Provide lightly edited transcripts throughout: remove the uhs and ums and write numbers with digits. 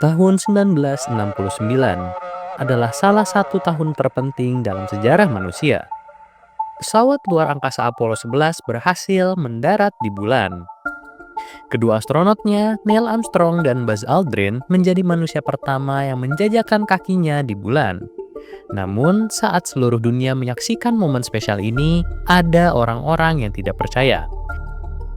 Tahun 1969 adalah salah satu tahun terpenting dalam sejarah manusia. Pesawat luar angkasa Apollo 11 berhasil mendarat di bulan. Kedua astronotnya, Neil Armstrong dan Buzz Aldrin, menjadi manusia pertama yang menjajakan kakinya di bulan. Namun, saat seluruh dunia menyaksikan momen spesial ini, ada orang-orang yang tidak percaya.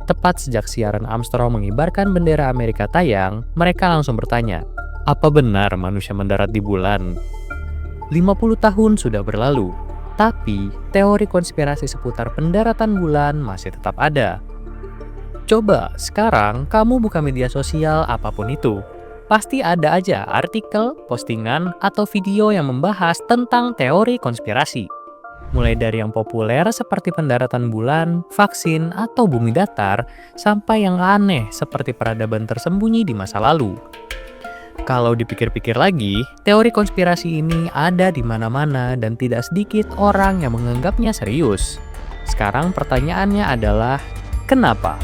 Tepat sejak siaran Armstrong mengibarkan bendera Amerika tayang, mereka langsung bertanya, apa benar manusia mendarat di bulan? 50 tahun sudah berlalu, tapi teori konspirasi seputar pendaratan bulan masih tetap ada. Coba sekarang kamu buka media sosial apapun itu. Pasti ada aja artikel, postingan, atau video yang membahas tentang teori konspirasi. Mulai dari yang populer seperti pendaratan bulan, vaksin, atau bumi datar, sampai yang aneh seperti peradaban tersembunyi di masa lalu. Kalau dipikir-pikir lagi, teori konspirasi ini ada di mana-mana dan tidak sedikit orang yang menganggapnya serius. Sekarang pertanyaannya adalah, kenapa?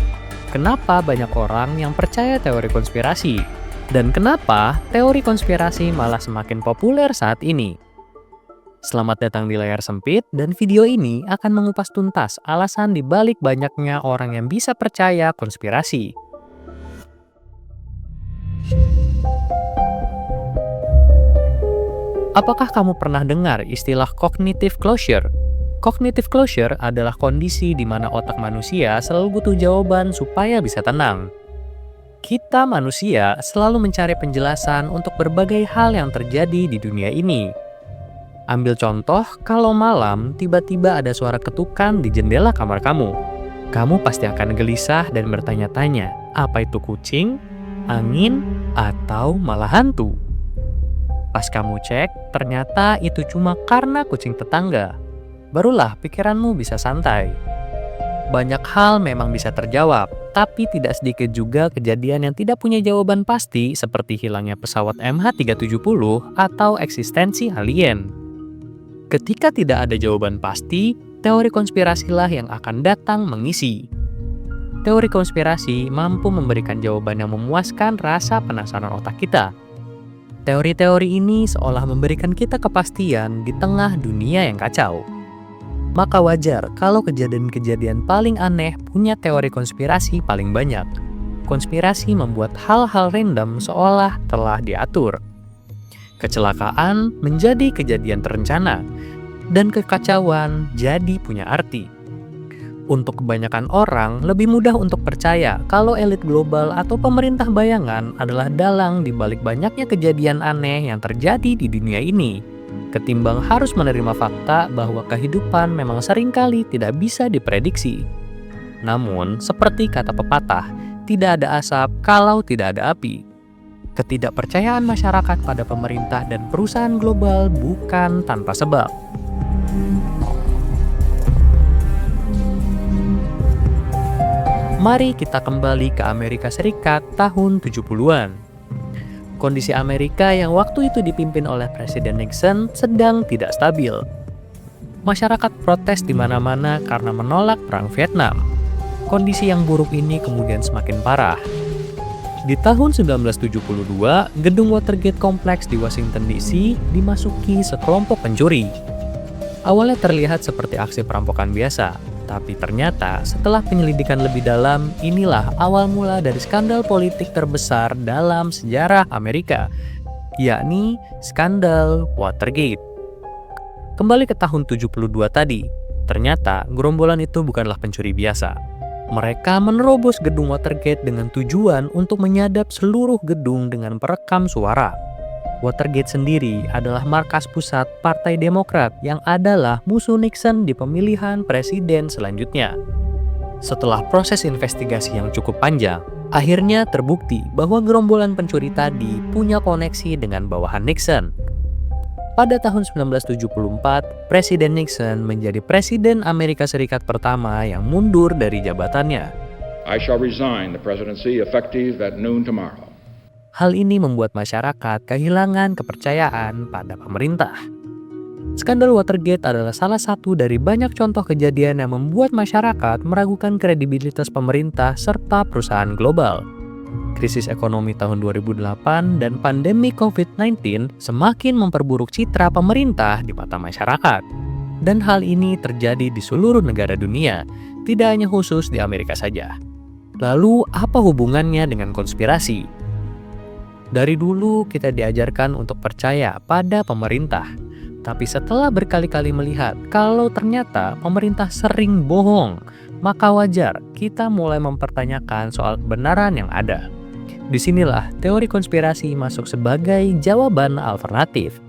Kenapa banyak orang yang percaya teori konspirasi? Dan kenapa teori konspirasi malah semakin populer saat ini? Selamat datang di Layar Sempit, dan video ini akan mengupas tuntas alasan di balik banyaknya orang yang bisa percaya konspirasi. Apakah kamu pernah dengar istilah cognitive closure? Cognitive closure adalah kondisi di mana otak manusia selalu butuh jawaban supaya bisa tenang. Kita manusia selalu mencari penjelasan untuk berbagai hal yang terjadi di dunia ini. Ambil contoh, kalau malam tiba-tiba ada suara ketukan di jendela kamar kamu. Kamu pasti akan gelisah dan bertanya-tanya, apa itu kucing, angin, atau malah hantu? Pas kamu cek, ternyata itu cuma karena kucing tetangga. Barulah pikiranmu bisa santai. Banyak hal memang bisa terjawab, tapi tidak sedikit juga kejadian yang tidak punya jawaban pasti seperti hilangnya pesawat MH370 atau eksistensi alien. Ketika tidak ada jawaban pasti, teori konspirasilah yang akan datang mengisi. Teori konspirasi mampu memberikan jawaban yang memuaskan rasa penasaran otak kita. Teori-teori ini seolah memberikan kita kepastian di tengah dunia yang kacau. Maka wajar kalau kejadian-kejadian paling aneh punya teori konspirasi paling banyak. Konspirasi membuat hal-hal random seolah telah diatur. Kecelakaan menjadi kejadian terencana, dan kekacauan jadi punya arti. Untuk kebanyakan orang, lebih mudah untuk percaya kalau elit global atau pemerintah bayangan adalah dalang di balik banyaknya kejadian aneh yang terjadi di dunia ini, ketimbang harus menerima fakta bahwa kehidupan memang seringkali tidak bisa diprediksi. Namun, seperti kata pepatah, tidak ada asap kalau tidak ada api. Ketidakpercayaan masyarakat pada pemerintah dan perusahaan global bukan tanpa sebab. Mari kita kembali ke Amerika Serikat tahun 70-an. Kondisi Amerika yang waktu itu dipimpin oleh Presiden Nixon sedang tidak stabil. Masyarakat protes di mana-mana karena menolak Perang Vietnam. Kondisi yang buruk ini kemudian semakin parah. Di tahun 1972, gedung Watergate Kompleks di Washington DC dimasuki sekelompok pencuri. Awalnya terlihat seperti aksi perampokan biasa, tapi ternyata setelah penyelidikan lebih dalam, inilah awal mula dari skandal politik terbesar dalam sejarah Amerika, yakni skandal Watergate. Kembali ke tahun 72 tadi, ternyata gerombolan itu bukanlah pencuri biasa. Mereka menerobos gedung Watergate dengan tujuan untuk menyadap seluruh gedung dengan perekam suara. Watergate sendiri adalah markas pusat Partai Demokrat yang adalah musuh Nixon di pemilihan presiden selanjutnya. Setelah proses investigasi yang cukup panjang, akhirnya terbukti bahwa gerombolan pencuri tadi punya koneksi dengan bawahan Nixon. Pada tahun 1974, Presiden Nixon menjadi Presiden Amerika Serikat pertama yang mundur dari jabatannya. I shall resign the presidency effective at noon tomorrow. Hal ini membuat masyarakat kehilangan kepercayaan pada pemerintah. Skandal Watergate adalah salah satu dari banyak contoh kejadian yang membuat masyarakat meragukan kredibilitas pemerintah serta perusahaan global. Krisis ekonomi tahun 2008 dan pandemi COVID-19 semakin memperburuk citra pemerintah di mata masyarakat. Dan hal ini terjadi di seluruh negara dunia, tidak hanya khusus di Amerika saja. Lalu, apa hubungannya dengan konspirasi? Dari dulu kita diajarkan untuk percaya pada pemerintah. Tapi setelah berkali-kali melihat kalau ternyata pemerintah sering bohong, maka wajar kita mulai mempertanyakan soal kebenaran yang ada. Disinilah teori konspirasi masuk sebagai jawaban alternatif.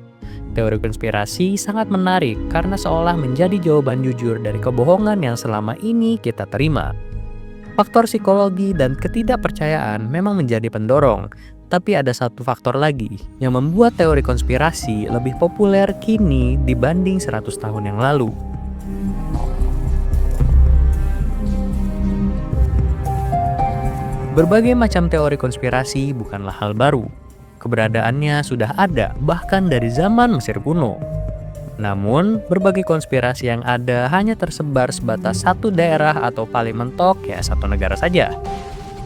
Teori konspirasi sangat menarik karena seolah menjadi jawaban jujur dari kebohongan yang selama ini kita terima. Faktor psikologi dan ketidakpercayaan memang menjadi pendorong, tapi ada satu faktor lagi yang membuat teori konspirasi lebih populer kini dibanding 100 tahun yang lalu. Berbagai macam teori konspirasi bukanlah hal baru. Keberadaannya sudah ada bahkan dari zaman Mesir kuno. Namun, berbagai konspirasi yang ada hanya tersebar sebatas satu daerah atau paling mentok ya satu negara saja.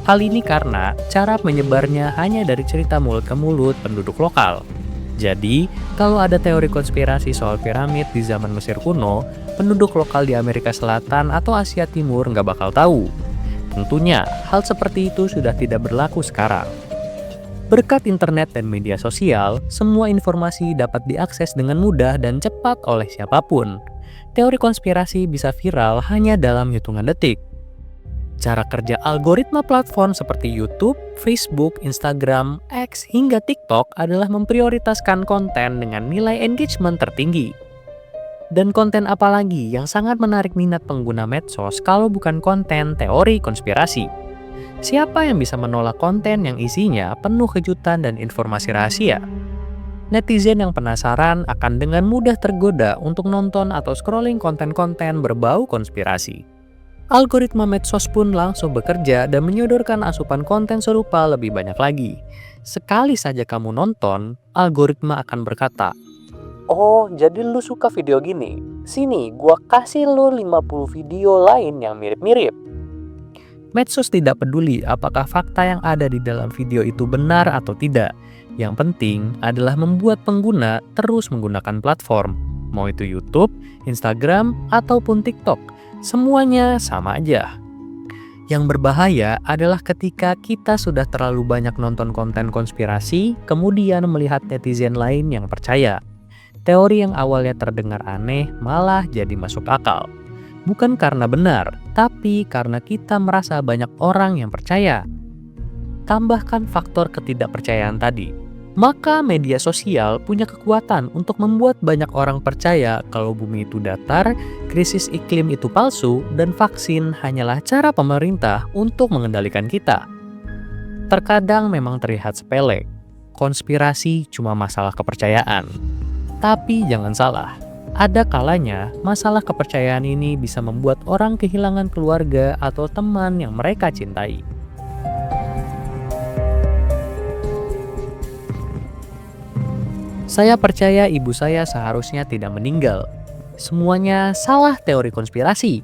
Hal ini karena cara menyebarnya hanya dari cerita mulut ke mulut penduduk lokal. Jadi, kalau ada teori konspirasi soal piramid di zaman Mesir kuno, penduduk lokal di Amerika Selatan atau Asia Timur nggak bakal tahu. Tentunya, hal seperti itu sudah tidak berlaku sekarang. Berkat internet dan media sosial, semua informasi dapat diakses dengan mudah dan cepat oleh siapapun. Teori konspirasi bisa viral hanya dalam hitungan detik. Cara kerja algoritma platform seperti YouTube, Facebook, Instagram, X, hingga TikTok adalah memprioritaskan konten dengan nilai engagement tertinggi. Dan konten apalagi yang sangat menarik minat pengguna medsos kalau bukan konten teori konspirasi? Siapa yang bisa menolak konten yang isinya penuh kejutan dan informasi rahasia? Netizen yang penasaran akan dengan mudah tergoda untuk nonton atau scrolling konten-konten berbau konspirasi. Algoritma medsos pun langsung bekerja dan menyodorkan asupan konten serupa lebih banyak lagi. Sekali saja kamu nonton, algoritma akan berkata, "Oh, jadi lu suka video gini? Sini, gua kasih lu 50 video lain yang mirip-mirip." Medsos tidak peduli apakah fakta yang ada di dalam video itu benar atau tidak. Yang penting adalah membuat pengguna terus menggunakan platform, mau itu YouTube, Instagram, ataupun TikTok. Semuanya sama aja. Yang berbahaya adalah ketika kita sudah terlalu banyak nonton konten konspirasi, kemudian melihat netizen lain yang percaya. Teori yang awalnya terdengar aneh malah jadi masuk akal. Bukan karena benar, tapi karena kita merasa banyak orang yang percaya. Tambahkan faktor ketidakpercayaan tadi, maka media sosial punya kekuatan untuk membuat banyak orang percaya kalau bumi itu datar, krisis iklim itu palsu, dan vaksin hanyalah cara pemerintah untuk mengendalikan kita. Terkadang memang terlihat sepele, konspirasi cuma masalah kepercayaan. Tapi jangan salah, ada kalanya masalah kepercayaan ini bisa membuat orang kehilangan keluarga atau teman yang mereka cintai. Saya percaya ibu saya seharusnya tidak meninggal. Semuanya salah teori konspirasi.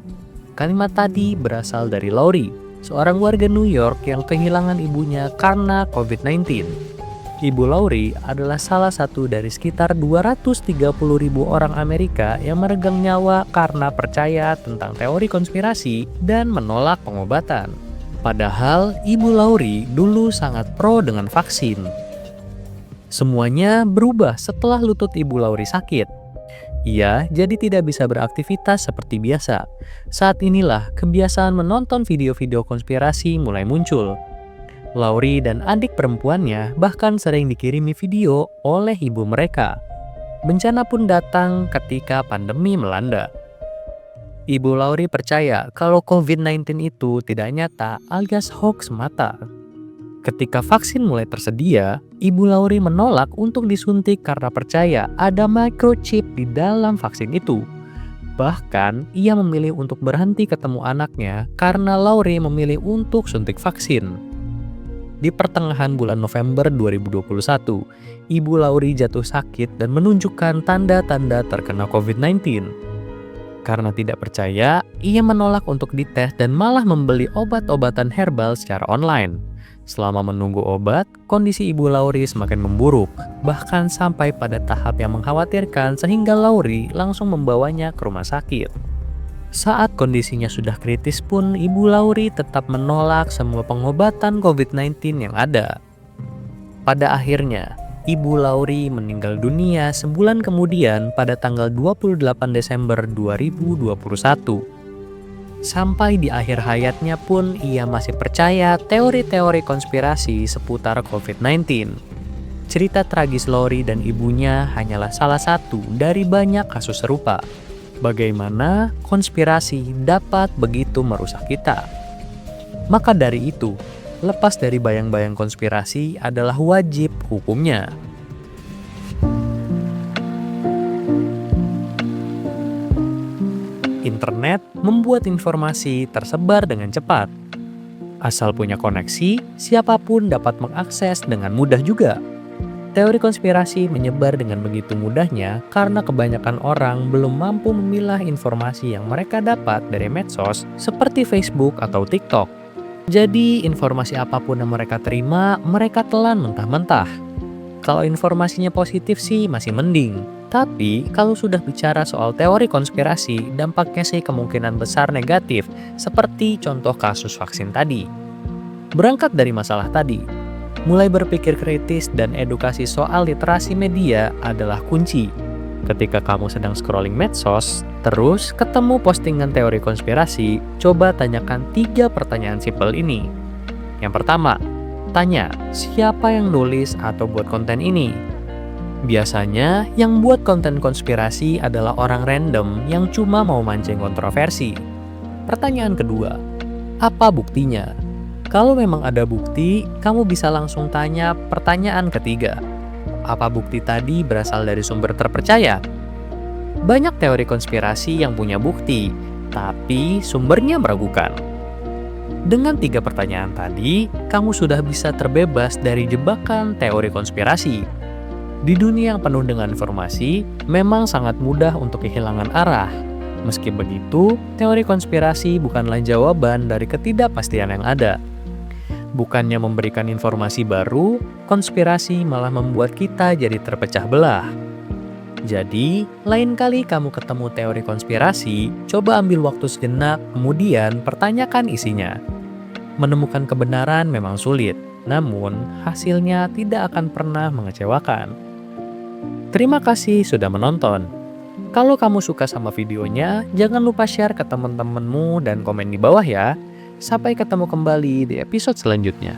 Kalimat tadi berasal dari Laurie, seorang warga New York yang kehilangan ibunya karena COVID-19. Ibu Laurie adalah salah satu dari sekitar 230.000 orang Amerika yang meregang nyawa karena percaya tentang teori konspirasi dan menolak pengobatan. Padahal Ibu Laurie dulu sangat pro dengan vaksin. Semuanya berubah setelah lutut Ibu Laurie sakit. Ia jadi tidak bisa beraktivitas seperti biasa. Saat inilah kebiasaan menonton video-video konspirasi mulai muncul. Laurie dan adik perempuannya bahkan sering dikirimi video oleh ibu mereka. Bencana pun datang ketika pandemi melanda. Ibu Laurie percaya kalau COVID-19 itu tidak nyata alias hoax semata. Ketika vaksin mulai tersedia, Ibu Laurie menolak untuk disuntik karena percaya ada microchip di dalam vaksin itu. Bahkan, ia memilih untuk berhenti ketemu anaknya karena Laurie memilih untuk suntik vaksin. Di pertengahan bulan November 2021, Ibu Lauri jatuh sakit dan menunjukkan tanda-tanda terkena COVID-19. Karena tidak percaya, ia menolak untuk dites dan malah membeli obat-obatan herbal secara online. Selama menunggu obat, kondisi Ibu Lauri semakin memburuk, bahkan sampai pada tahap yang mengkhawatirkan sehingga Lauri langsung membawanya ke rumah sakit. Saat kondisinya sudah kritis pun, Ibu Lauri tetap menolak semua pengobatan COVID-19 yang ada. Pada akhirnya, Ibu Lauri meninggal dunia sebulan kemudian pada tanggal 28 Desember 2021. Sampai di akhir hayatnya pun ia masih percaya teori-teori konspirasi seputar COVID-19. Cerita tragis Lauri dan ibunya hanyalah salah satu dari banyak kasus serupa. Bagaimana konspirasi dapat begitu merusak kita. Maka dari itu, lepas dari bayang-bayang konspirasi adalah wajib hukumnya. Internet membuat informasi tersebar dengan cepat. Asal punya koneksi, siapapun dapat mengakses dengan mudah juga. Teori konspirasi menyebar dengan begitu mudahnya karena kebanyakan orang belum mampu memilah informasi yang mereka dapat dari medsos seperti Facebook atau TikTok. Jadi, informasi apapun yang mereka terima, mereka telan mentah-mentah. Kalau informasinya positif sih masih mending. Tapi, kalau sudah bicara soal teori konspirasi, dampaknya sih kemungkinan besar negatif, seperti contoh kasus vaksin tadi. Berangkat dari masalah tadi, mulai berpikir kritis dan edukasi soal literasi media adalah kunci. Ketika kamu sedang scrolling medsos, terus ketemu postingan teori konspirasi, coba tanyakan 3 pertanyaan simpel ini. Yang pertama, tanya, siapa yang nulis atau buat konten ini? Biasanya, yang buat konten konspirasi adalah orang random yang cuma mau mancing kontroversi. Pertanyaan kedua, apa buktinya? Kalau memang ada bukti, kamu bisa langsung tanya pertanyaan ketiga. Apa bukti tadi berasal dari sumber terpercaya? Banyak teori konspirasi yang punya bukti, tapi sumbernya meragukan. Dengan 3 pertanyaan tadi, kamu sudah bisa terbebas dari jebakan teori konspirasi. Di dunia yang penuh dengan informasi, memang sangat mudah untuk kehilangan arah. Meski begitu, teori konspirasi bukanlah jawaban dari ketidakpastian yang ada. Bukannya memberikan informasi baru, konspirasi malah membuat kita jadi terpecah belah. Jadi, lain kali kamu ketemu teori konspirasi, coba ambil waktu sejenak, kemudian pertanyakan isinya. Menemukan kebenaran memang sulit, namun hasilnya tidak akan pernah mengecewakan. Terima kasih sudah menonton. Kalau kamu suka sama videonya, jangan lupa share ke teman-temanmu dan komen di bawah ya. Sampai ketemu kembali di episode selanjutnya.